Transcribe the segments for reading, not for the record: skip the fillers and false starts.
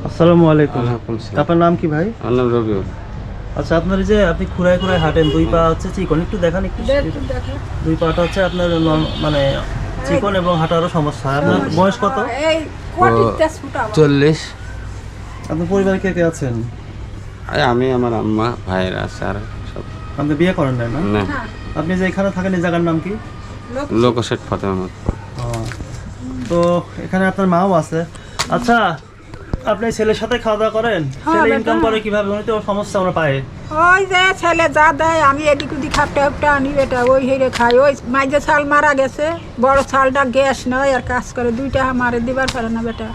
আসসালামু আলাইকুম। ওয়ালাইকুম আসসালাম। আপনার নাম কি ভাই? আমার নাম রবিউল। আচ্ছা, আপনার এই যে আপনি খুঁড়ায় খুঁড়ায় হাঁটেন, দুই পা হচ্ছে চিকন, একটু দেখান একটু। দুই পাটা হচ্ছে আপনার মানে চিকন এবং হাঁটারও সমস্যা হয়। আপনার বয়স কত? 40। আপনার পরিবারে কে কে আছেন? আমি, আমার আম্মা, ভাইয়েরা আছে আর সব। আপনি বিয়ে করেন নাই না? না, আপনি যে এখানে থাকেন এই জায়গার নাম কি? লোকশেট ফতেমাবাদ। ও, তো এখানে আপনার মাও আছে। আচ্ছা, আপনি ছেলের সাথে খাওয়া দাওয়া করেন? ছেলে ইনকাম করে কিভাবে? উনি তো সমস্যা আমরা পাই। ওই যে ছেলে যা দেয় আমি এদিক ওদিক হাপটা হাপটা আনি বেটা, ওই হেরে খাই। ওই মাঝে ছাল মারা গেছে, বড় ছালটা গ্যাস নয় আর কাজ করে, দুইটা মারে দিবার পারে না বেটা।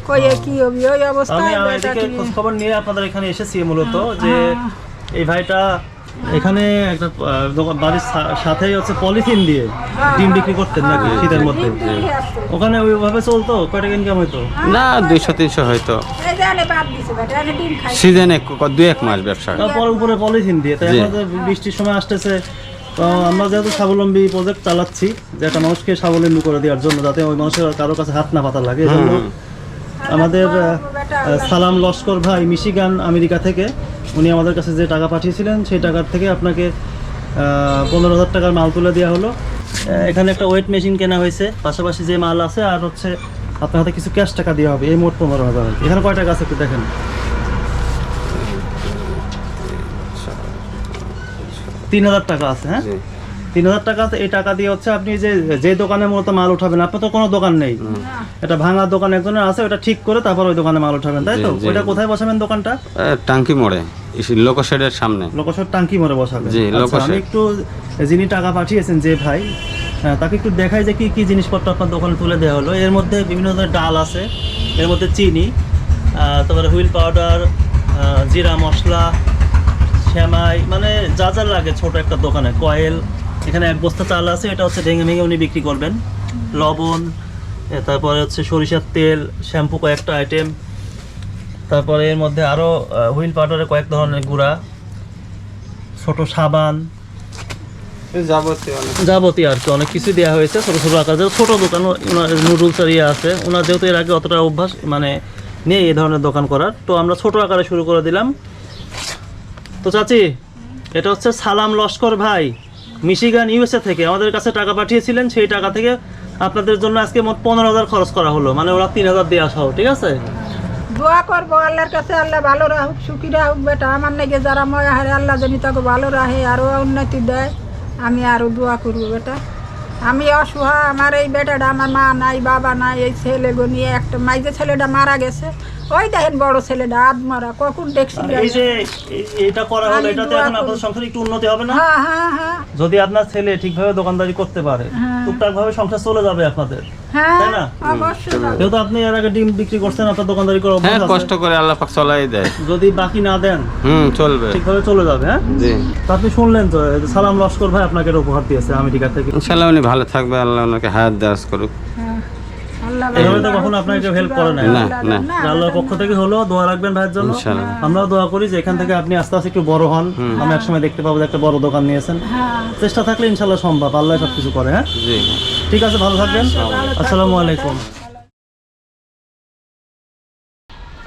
কইয়ে কি হবি ওই আমি অবস্থায় বেটা এদিকে কি। খোঁজ খবর নিয়ে আপনাদের এখানে এসেছি মূলত যে এই ভাইটা এখানে একটা বাড়ির সাথেই হচ্ছে পলিথিন দিয়ে ডিম বিক্রি করতেন নাকি শীতের মধ্যে? ওখানে ওইভাবে চলতো? কয় টাকা ইনকাম হইতো? না, 200-300 হয়তো। এই যে এনে বাদ দিছে বেটা, এনে ডিম খাই। সিজনে 2-1 মাস ব্যবসা। তারপর উপরে পলিথিন দিয়ে। তাই জি। আমাদের বৃষ্টির সময় আসতেছে, তো আমরা যেহেতু স্বাবলম্বী প্রজেক্ট চালাচ্ছি যে একটা মানুষকে স্বাবলম্বী করে দেওয়ার জন্য, যাতে ওই মানুষের কারো কাছে হাত না পাতা লাগে, এই জন্য আমাদের সালাম লস্কর ভাই মিশিগান আমেরিকা থেকে উনি আমাদের কাছে যে টাকা পাঠিয়েছিলেন সেই টাকার থেকে আপনাকে 15,000 টাকার মাল তুলে দেওয়া হলো। এখানে একটা ওয়েট মেশিন কেনা হয়েছে, পাশাপাশি যে মাল আছে আর হচ্ছে আপনার হাতে কিছু ক্যাশ টাকা দেওয়া হবে। এই মোট 15,000। এখানে কয় টাকা আছে একটু দেখেন। 3,000 টাকা আছে। হ্যাঁ, 3,000 টাকা আছে। এই টাকা দিয়ে হচ্ছে আপনি যে দোকানে মূলত মাল উঠাবেন, আপনার তো কোনো দোকান নেই, এটা ভাঙা দোকান একজনের আছে, ওটা ঠিক করে তারপর ওই দোকানে মাল উঠাবেন, তাই তো? ওইটা কোথায় বসাবেন দোকানটা? টাঙ্কি মোড়ে, লোকশেডের সামনে। লোকসর টাঙ্কি মরে বসাবেন। জি, আচ্ছা, লোকসর। আমি একটু যিনি টাকা পাঠিয়েছেন যে ভাই, তাকে একটু দেখাই যে কি কি জিনিসপত্র আপনার দোকানে তুলে দেওয়া হলো। এর মধ্যে বিভিন্ন ধরনের ডাল আছে, এর মধ্যে চিনি, তারপরে হুইল পাউডার, জিরা মশলা, শ্যামাই, মানে যা যা লাগে ছোট একটা দোকানে, কয়েল। এখানে 1 বস্তা চাল আছে, এটা হচ্ছে ভেঙে ভেঙে উনি বিক্রি করবেন। লবণ, তারপরে হচ্ছে সরিষার তেল, শ্যাম্পু কয়েকটা আইটেম, তারপরে এর মধ্যে আরও হুইল পাউডারের কয়েক ধরনের গুঁড়া, ছোট সাবান, যাবতীয় আর কি অনেক কিছু দেওয়া হয়েছে ছোটো ছোটো আকারে। ছোটো দোকান, ওনার নুডলসের ইয়ে আছে, ওনার যেহেতু এর আগে অতটা অভ্যাস মানে নেই এই ধরনের দোকান করার, তো আমরা ছোট আকারে শুরু করে দিলাম। তো চাচি, এটা হচ্ছে সালাম লস্কর ভাই মিশিগান ইউএসএ থেকে আমাদের কাছে টাকা পাঠিয়েছিলেন। সেই টাকা থেকে আপনাদের জন্য আজকে মোট 15,000 খরচ করা হলো, মানে ওরা 3,000 দেওয়া সহ। ঠিক আছে, দোয়া করবো আল্লাহর কাছে, আল্লাহ ভালো রাখুক, সুখী রাখুক বেটা। আমার নাকি যারা ময়া হারে আল্লাহ জানি তাকে ভালো রাখে, আরো উন্নতি দেয়। আমি আরো দোয়া করবো বেটা। আমি অসহায়, আমার এই বেটাটা, আমার মা নাই, বাবা নাই, এই ছেলে নিয়ে একটা মাইজে ছেলেটা মারা গেছে। ওই দেখেন বড় ছেলেটা আদমারা, কখন দেখছি। এই যে এটা করা হলো, এটাতে এখন আপনাদের সংসারে একটু উন্নতি হবে না? হ্যাঁ হ্যাঁ হ্যাঁ যদি আপনার ছেলে ঠিকভাবে দোকানদারি করতে পারে, টুকটাক ভাবে সংসার চলে যাবে আপনাদের, হ্যাঁ, তাই না? অবশ্যই। যেহেতু আপনি এর আগে ডিম বিক্রি করছেন, আপনার দোকানদারি করার হ্যাঁ, অভ্যাস কষ্ট আছে। করে আল্লাহ পাক চলাই দেয়। যদি বাকি না দেন চলবে। ঠিকভাবে চলে যাবে। হ্যাঁ, জি, তো আপনি শুনলেন তো, সালাম লস্কর ভাই আপনাকে এটা উপহার দিয়েছে আমেরিকা থেকে। ইনশাআল্লাহ উনি ভালো থাকবে, আল্লাহ ওনাকে হায়াত দারাজ করুক। হ্যাঁ, আল্লাহ এইভাবে তো কখনো আপনাকে হেল্প করে না। না, না। আল্লাহর পক্ষ থেকে হলো, দোয়া রাখবেন ভাইয়ের জন্য। ইনশাআল্লাহ। আমরাও দোয়া করি যে এখান থেকে আপনি আস্তে আস্তে একটু বড় হন, আমরা একসময় দেখতে পাবো যে একটা বড় দোকান নিয়েছেন। হ্যাঁ, চেষ্টা থাকলে ইনশাল্লাহ সম্ভব, আল্লাহ সবকিছু করে। হ্যাঁ, জি। ঠিক আছে, ভালো থাকবেন। আসসালামু আলাইকুম।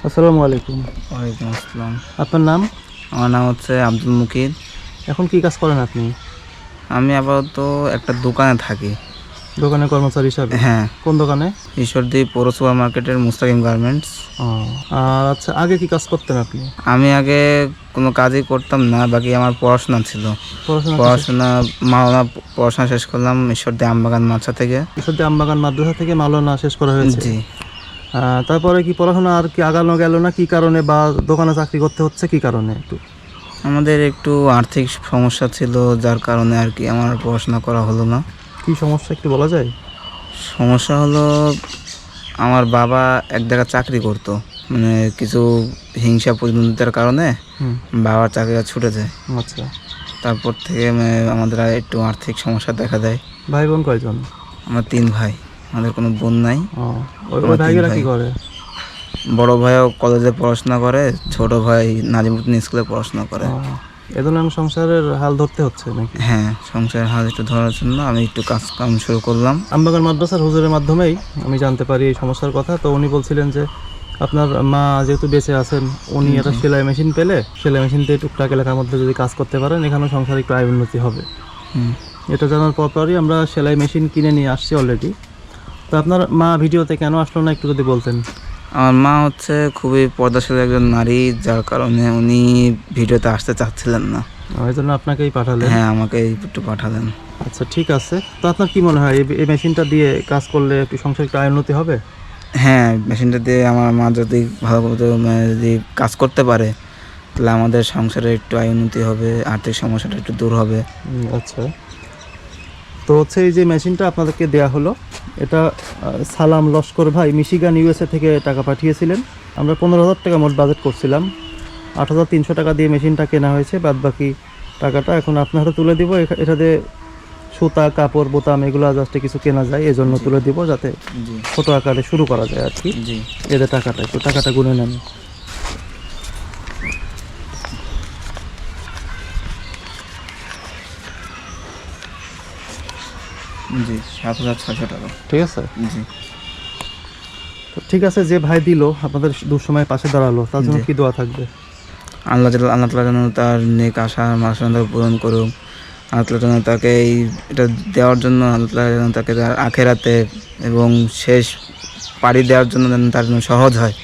আসসালামু আলাইকুম। ওয়ালাইকুম আসসালাম। আপনার নাম? আমার নাম হচ্ছে আব্দুল মুকিদ। এখন কি কাজ করেন আপনি? আমি আপাতত একটা দোকানে থাকি। দোকানে কর্মচারী হিসাবে? হ্যাঁ, কোন দোকানে? ঈশ্বরদী পৌর সুপার মার্কেটের মুস্তাকিম গার্মেন্টস। ও, আর আচ্ছা, আগে কি কাজ করতেন আপনি? আমি আগে কোনো কাজই করতাম না, বাকি আমার পড়াশোনা ছিল। পড়াশোনা মাওলানা পড়াশোনা শেষ করলাম ঈশ্বরদী আমবাগান মাদ্রাসা থেকে। ঈশ্বরদী আমবাগান মাদ্রাসা থেকে মাওলানা শেষ করা হয়েছে? জি। তারপরে কি পড়াশোনা আর কি আগানো গেল না? কি কারণে, বা দোকানে চাকরি করতে হচ্ছে কি কারণে? একটু আমাদের একটু আর্থিক সমস্যা ছিল, যার কারণে আর কি আমার পড়াশোনা করা হলো না। কি সমস্যা একটু বলা যায়? সমস্যা হলো, আমার বাবা এক জায়গায় চাকরি করতো, মানে কিছু হিংসা প্রতিদ্বন্দ্বিতার কারণে বাবার চাকরিটা ছুটে যায়। আচ্ছা, তারপর থেকে আমাদের আর একটু আর্থিক সমস্যা দেখা দেয়। ভাই বোন কয়জন? আমরা 3 ভাই, আমাদের কোনো বোন নাই। ওই ভাইয়েরা কি করে? বড় ভাইও কলেজে পড়াশোনা করে, ছোট ভাই নাজিমুদ্দিন স্কুলে পড়াশোনা করে। এ ধরনের সংসারের হাল ধরতে হচ্ছে নাকি? হ্যাঁ, সংসারের হাল একটু ধরার জন্য আমি একটু কাম শুরু করলাম। আমবাগান মাদ্রাসার হুজুরের মাধ্যমেই আমি জানতে পারি এই সমস্যার কথা। তো উনি বলছিলেন যে আপনার মা যেহেতু বেঁচে আছেন, উনি একটা সেলাই মেশিন পেলে সেলাই মেশিন দিয়ে টুকটাক এলাকার মধ্যে যদি কাজ করতে পারেন, এখানেও সংসারে একটু আয় উন্নতি হবে। এটা জানার পরপরই আমরা সেলাই মেশিন কিনে নিয়ে আসছি অলরেডি। তো আপনার মা ভিডিওতে কেন আসলো না একটু যদি বলতেন। আমার মা হচ্ছে খুবই পর্দাশীল একজন নারী, যার কারণে উনি ভিডিওতে আসতে চাচ্ছিলেন না। ওই জন্য আপনাকেই পাঠালেন। হ্যাঁ, আমাকে একটু পাঠালেন। আচ্ছা, ঠিক আছে। তো আপনার কি মনে হয় এই মেশিনটা দিয়ে কাজ করলে একটু সংসারে একটু আয় উন্নতি হবে? হ্যাঁ, মেশিনটা দিয়ে আমার মা যদি ভালো মতো যদি কাজ করতে পারে, তাহলে আমাদের সংসারে একটু আয় উন্নতি হবে, আর্থিক সমস্যাটা একটু দূর হবে। আচ্ছা, তো হচ্ছে এই যে মেশিনটা আপনাদেরকে দেয়া হলো, এটা সালাম লস্কর ভাই মিশিগান ইউএসএ থেকে টাকা পাঠিয়েছিলেন। আমরা 15,000 টাকা মোট বাজেট করছিলাম, 8,300 টাকা দিয়ে মেশিনটা কেনা হয়েছে। বাদ বাকি টাকাটা এখন আপনার হাতে তুলে দিব। এটাতে সুতা, কাপড়, বোতাম এগুলো জাস্ট কিছু কেনা যায়, এজন্য তুলে দিব যাতে জি ছোট আকারে শুরু করা যায় আর কি। জি এদের টাকাটা গুনে নেন। জি 7,600 টাকা। ঠিক আছে, জি তো ঠিক আছে। যে ভাই দিল আপনাদের দুঃসময় পাশে দাঁড়ালো, তার জন্য জি। কি দোয়া থাকবে? আল্লাহ তাআলা যেন তার নেক আশা মানসিকতা পূরণ করুক। আল্লাহ তাআলা যেন তাকে এটা দেওয়ার জন্য, আল্লাহ তাআলা যেন তাকে তার আখেরাতে এবং শেষ পাড়ি দেওয়ার জন্য যেন তার জন্য সহজ হয়।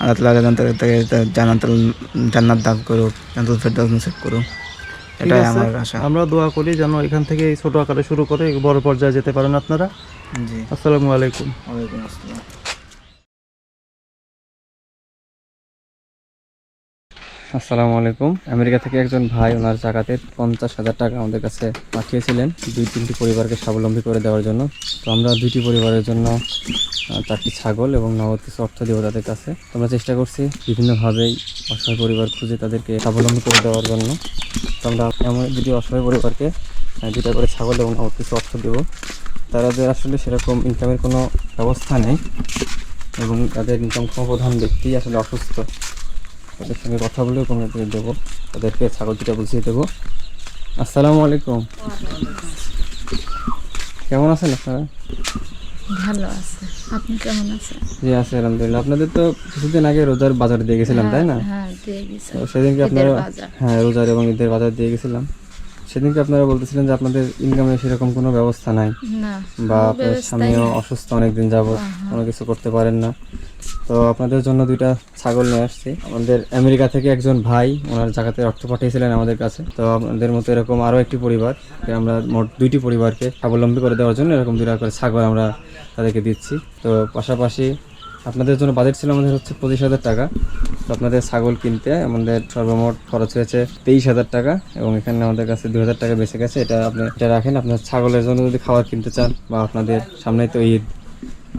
আল্লাহ তাআলা যেন তাকে জান্নাত দান করুক, জান্নাতুল ফেরদাউস নসিব করুক। ঠিক এটাই আছে, আমার আশা। আমরা দোয়া করি যেন এখান থেকে এই ছোট আকারে শুরু করে বড় পর্যায়ে যেতে পারেন আপনারা। জি, আসসালামু আলাইকুম। ওয়ালাইকুম আসসালাম। আসসালামু আলাইকুম। আমেরিকা থেকে একজন ভাই ওনার জাকাতের 50,000 টাকা আমাদের কাছে পাঠিয়েছিলেন 2-3টি পরিবারকে স্বাবলম্বী করে দেওয়ার জন্য। তো আমরা 2টি পরিবারের জন্য 4টি ছাগল এবং নগদ কিছু অর্থ দেবো তাদের কাছে। তো আমরা চেষ্টা করছি বিভিন্নভাবেই অসহায় পরিবার খুঁজে তাদেরকে স্বাবলম্বী করে দেওয়ার জন্য। তো আমরা এমন 2টি অসহায় পরিবারকে 2টা করে ছাগল এবং নগদ কিছু অর্থ দেবো। তাদের আসলে সেরকম ইনকামের কোনো ব্যবস্থা নেই এবং তাদের ইনকাম ক্ষম প্রধান ব্যক্তি আসলে অসুস্থ। তাদের সঙ্গে কথা বলে ওখানে দেবো, তাদেরকে ছাগল দুটা বুঝিয়ে দেবো। আসসালামু আলাইকুম, কেমন আছেন আপনারা? ভালো আছে, আপনি কেমন আছেন? জি আছি আলহামদুলিল্লাহ। আপনাদের তো কিছুদিন আগে রোজার বাজার দিয়ে গেছিলাম, তাই না? হ্যাঁ, দিয়ে গেছি। তো সেদিনকে আপনারা, ঈদের বাজার। হ্যাঁ রোজার এবং ঈদের বাজার দিয়ে গেছিলাম। সেদিনকে আপনারা বলতেছিলেন যে আপনাদের ইনকামের সেরকম কোনো ব্যবস্থা নাই, না, বা কোনো আপনার ব্যবস্থাই স্বামীও নেই। অসুস্থ অনেকদিন যাবত, কোনো কিছু করতে পারেন না। তো আপনাদের জন্য 2টা ছাগল নিয়ে আসছি। আমাদের আমেরিকা থেকে একজন ভাই ওনার জাকাতের অর্থ পাঠিয়েছিলেন আমাদের কাছে। তো আপনাদের মতো এরকম আরও একটি পরিবার, আমরা মোট 2টি পরিবারকে স্বাবলম্বী করে দেওয়ার জন্য এরকম 2টা করে ছাগল আমরা তাদেরকে দিচ্ছি। তো পাশাপাশি আপনাদের জন্য বাজেট ছিল আমাদের হচ্ছে 25,000 টাকা। তো আপনাদের ছাগল কিনতে আমাদের সর্বমোট খরচ হয়েছে 23,000 টাকা এবং এখানে আমাদের কাছে 2,000 টাকা বেঁচে গেছে। এটা আপনি এটা রাখেন। আপনার ছাগলের জন্য যদি খাবার কিনতে চান বা আপনাদের সামনেই তো ঈদ,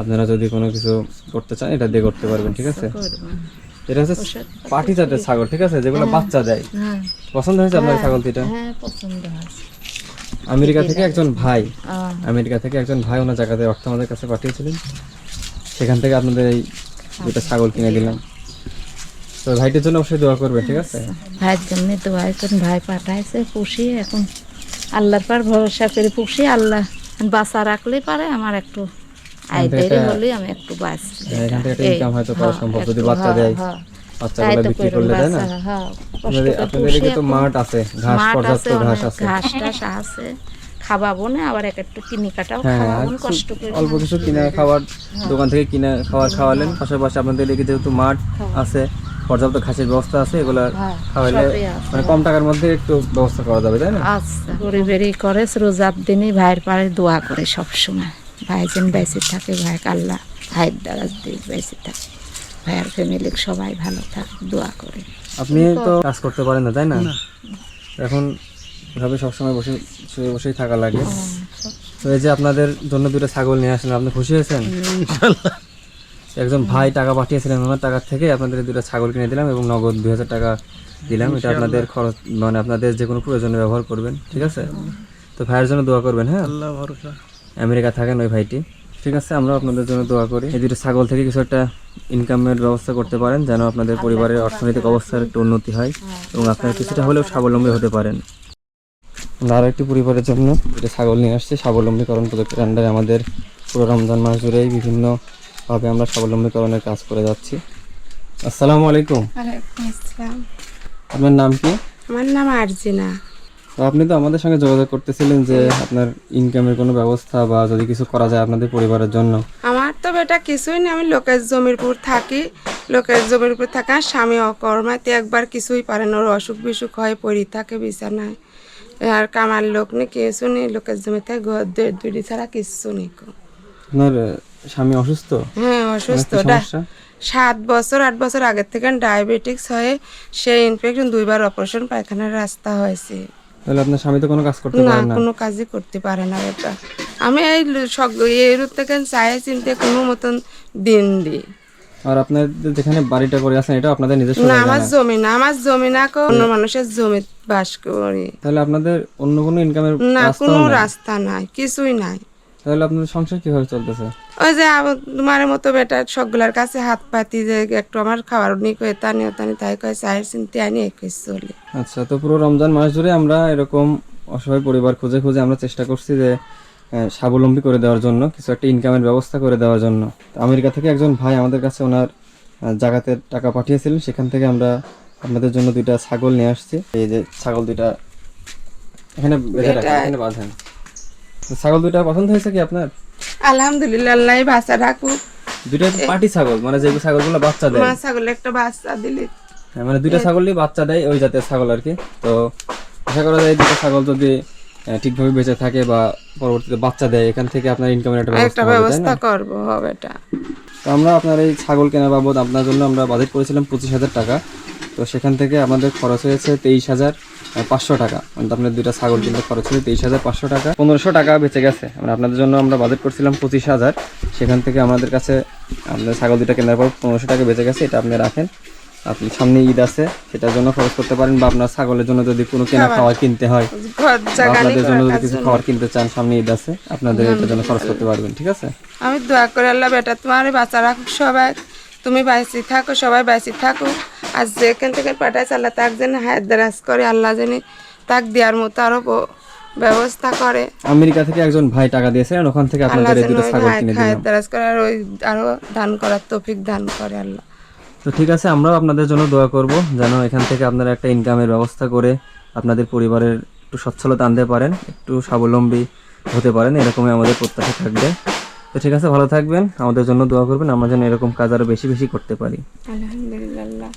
আপনারা যদি কোনো কিছু করতে চান এটা দিয়ে করতে পারবেন, ঠিক আছে? করবো। এটা হচ্ছে পাটি জাতের ছাগল, ঠিক আছে, যেগুলো বাচ্চা দেয়। হ্যাঁ, পছন্দ হয়েছে আপনার ছাগল দুইটা? হ্যাঁ, পছন্দ হয়েছে। আমেরিকা থেকে একজন ভাই, আহ, আমেরিকা থেকে একজন ভাই ওনার জায়গাতে অর্থ আমাদের কাছে পাঠিয়েছিলেন, সেখান থেকে আপনাদের এই 2টা ছাগল কিনে দিলাম। তো ভাইটির জন্য অবশ্যই দোয়া করবে, ঠিক আছে? ভাইয়ের জন্য তো ভাই পাঠাইছে, পুষি এখন আল্লাহর পর ভরসা করে পুষি। আল্লাহ বাঁচা রাখলেই পারে আমার একটু আয় দেরি হলে আমি একটু বাঁচি। এখান থেকে একটা ইনকাম হয়তো করা সম্ভব যদি বাচ্চা দেয়, বাচ্চাগুলো বিক্রি করলে, তাই না? আপনাদের এদিকে তো মাঠ আছে, ঘাস, পর্যাপ্ত ঘাস আছে। ঘাস টাস আছে, খাওয়াবো না, আবার একটু কিনি কাটাও হ্যাঁ, খাওয়াবো আর কষ্ট করে। অল্প কিছু কিনা খাবার দোকান থেকে কিনা খাবার খাওয়ালেন। পাশাপাশি আপনাদের এদিকে যেহেতু মাঠ আছে, পর্যাপ্ত ঘাসের ব্যবস্থা আছে, এগুলা হ্যাঁ, খাওয়াইলে সবই আছে। মানে কম টাকার মধ্যে একটু ব্যবস্থা করা যাবে, তাই না? আচ্ছা, গরিবেরই করে রোজার দিনই ভাইয়ের পাড়ে দোয়া করে সবসময়। ভাই যেন বেঁচে থাকে, ভাই আল্লাহ ভাইয়ের দ্বারা দিয়ে বেঁচে থাকে, ভাইয়ের ফ্যামিলি সবাই ভালো থাকে, দোয়া করে। আপনি তো কাজ করতে পারেন না, তাই না? এখন এভাবে সবসময় শুয়ে বসেই থাকা লাগে। তো এই যে আপনাদের জন্য 2টা ছাগল নিয়ে আসলেন, আপনি খুশি হয়েছেন? একজন ভাই টাকা পাঠিয়েছিলেন, ওনার টাকা থেকে আপনাদের 2টা ছাগল কিনে দিলাম এবং নগদ 2,000 টাকা দিলাম। এটা আপনাদের খরচ, মানে আপনাদের যে কোনো প্রয়োজনে ব্যবহার করবেন, ঠিক আছে? তো ভাইয়ের জন্য দোয়া করবেন, হ্যাঁ? আল্লাহ ভরসা। আমেরিকা থাকেন ওই ভাইটি, ঠিক আছে? আমরা আপনাদের জন্য দোয়া করি এই 2টা ছাগল থেকে কিছু একটা ইনকামের ব্যবস্থা করতে পারেন, যেন আপনাদের পরিবারের অর্থনৈতিক অবস্থার একটু উন্নতি হয় এবং আপনারা কিছুটা হলেও স্বাবলম্বী হতে পারেন। আমরা আরও একটি পরিবারের জন্য 2টা ছাগল নিয়ে আসছি। স্বাবলম্বীকরণ প্রজেক্টের আন্ডারে আমাদের পুরো রমজান মাস জুড়েই বিভিন্নভাবে আমরা স্বাবলম্বীকরণের কাজ করে যাচ্ছি। আসসালামু আলাইকুম। ওয়ালাইকুম আসসালাম। আপনার নাম কি? আমার নাম আরজিনা। তো আপনি তো আমাদের সঙ্গে যোগাযোগ করতেছিলেন যে আপনার ইনকামের কোনো ব্যবস্থা বা যদি কিছু করা যায় আপনাদের পরিবারের জন্য। আমার তো বেটা কিছুই না, আমি লোকের জমির উপর থাকি। লোকের জমির উপর থাকা স্বামী অকর্মাতে একবার কিছুই পারে না, ওর অসুখ বিসুখ হয় পড়ি থাকে বিছানায়। আর কামার লোক নেই, কিছু নেই, লোকের জমিতে ঘর দুটি ছাড়া কিছু নেই। আপনার স্বামী অসুস্থ? হ্যাঁ অসুস্থ। কি সমস্যা? 7 বছর 8 বছর আগের থেকে ডায়াবেটিক্স হয়ে সেই ইনফেকশন, 2বার অপারেশন, পায়খানার রাস্তা হয়েছে। তাহলে আপনার স্বামী তো কোনো কাজ করতে না, পারে না? কোনো কাজই করতে পারে না বেটা। আমি এই এর থেকে চাই চিনতে কোনো মতন দিন দিই। আর আপনাদের যেখানে বাড়িটা করে আছেন এটা আপনাদের নিজস্ব না, জায়গা আমার না? জমি না, আমার জমি না, অন্য মানুষের জমি বাস করি। তাহলে আপনাদের অন্য কোনো ইনকামের না, রাস্তাও কোনো নাই? রাস্তা নাই, কিছুই নাই। তাহলে আপনাদের সংসার কিভাবে চলতেছে? ওই যে তোমার মতো বেটা সবগুলার কাছে হাত পাতি, যে একটু আমার খাবার নি কয়ে তানি তাই কয়ে চায়ের চিনতে আনি একই চলে। আচ্ছা, তো পুরো রমজান মাস জুড়ে আমরা এরকম অসহায় পরিবার খুঁজে খুঁজে আমরা চেষ্টা করছি যে স্বাবলম্বী করে দেওয়ার জন্য, কিছু একটা ইনকামের ব্যবস্থা করে দেওয়ার জন্য। তো আমেরিকা থেকে একজন ভাই আমাদের কাছে ওনার জাকাতের টাকা পাঠিয়েছিলেন, সেখান থেকে আমরা আপনাদের জন্য 2টা ছাগল নিয়ে আসছি। এই যে ছাগল 2টা এখানে বেঁধে রাখেন, এখানে বাঁধেন। তো ছাগল 2টা পছন্দ হয়েছে কি আপনার? আলহামদুলিল্লাহ, আল্লাহ বাচ্চা রাখুক। 2টা পাটি ছাগল, মানে যে ছাগলগুলো বাচ্চা দেয়। মা ছাগলে একটা বাচ্চা দিলে, হ্যাঁ, মানে 2টা ছাগলই বাচ্চা দেয়, ওই জাতের ছাগল আর কি। তো আশা করা যায় 2টা ছাগল যদি ঠিকভাবে বেঁচে থাকে বা পরবর্তীতে বাচ্চা দেয়, এখান থেকে আপনার ইনকামের একটা একটা ব্যবস্থা হবে, তাই ব্যবস্থা না? করবো বেটা। তো আমরা আপনার এই ছাগল কেনার বাবদ আপনার জন্য আমরা বাজেট করেছিলাম 25,000 টাকা। তো সেখান থেকে আমাদের খরচ হয়েছে 23,500 টাকা। মানে আপনার 2টা ছাগল কিনতে খরচ হয়েছে 23,500 টাকা। 1,500 টাকা বেঁচে গেছে। মানে আপনাদের জন্য আমরা বাজেট করছিলাম 25,000, সেখান থেকে আমাদের কাছে আপনার ছাগল 2টা কেনার পর 1,500 টাকা বেঁচে গেছে। এটা আপনি রাখেন, আপনি সামনে ঈদ আছে সেটার জন্য খরচ করতে পারেন, বা আপনার ছাগলের জন্য যদি কোনো কেনা খাবার কিনতে হয়, ঘর বা জায়গা নেই আপনাদের জন্য করার যদি কাজ কিছু জন্য। খাবার কিনতে চান, সামনে ঈদ আছে, আপনাদের এটার জন্য খরচ করতে পারবেন, ঠিক আছে? আমি দোয়া করে আল্লাহ বেটা তোমার বাচ্চা রাখুক, সবাই তুমি বাইসি থাকো, সবাই বাইসি থাকো। আর যেখান থেকে পাঠাইছে আল্লাহ তাক যেন হায়াত দারাজ করে, আল্লাহ যেন তাক দেওয়ার মতো আরো ব্যবস্থা করে। আমেরিকা থেকে একজন ভাই টাকা দিয়েছেন, ওখান থেকে আল্লাহ আপনাদের এই যেন 2টা ছাগল কিনে হায়াত দিলাম। দারাজ করে, আর ওই আরো দান করার তৌফিক দান করে আল্লাহ। তো ঠিক আছে, আমরাও আপনাদের জন্য দোয়া করব যেন এখান থেকে আপনারা একটা ইনকামের ব্যবস্থা করে আপনাদের পরিবারের একটু সচ্ছলতা আনতে পারেন, একটু স্বাবলম্বী হতে পারেন, এরকমই আমাদের প্রত্যাশা থাকবে। তো ঠিক আছে, ভালো থাকবেন, আমাদের জন্য দোয়া করবেন, আমরা যেন এরকম কাজ আরো বেশি বেশি করতে পারি। আলহামদুলিল্লাহ।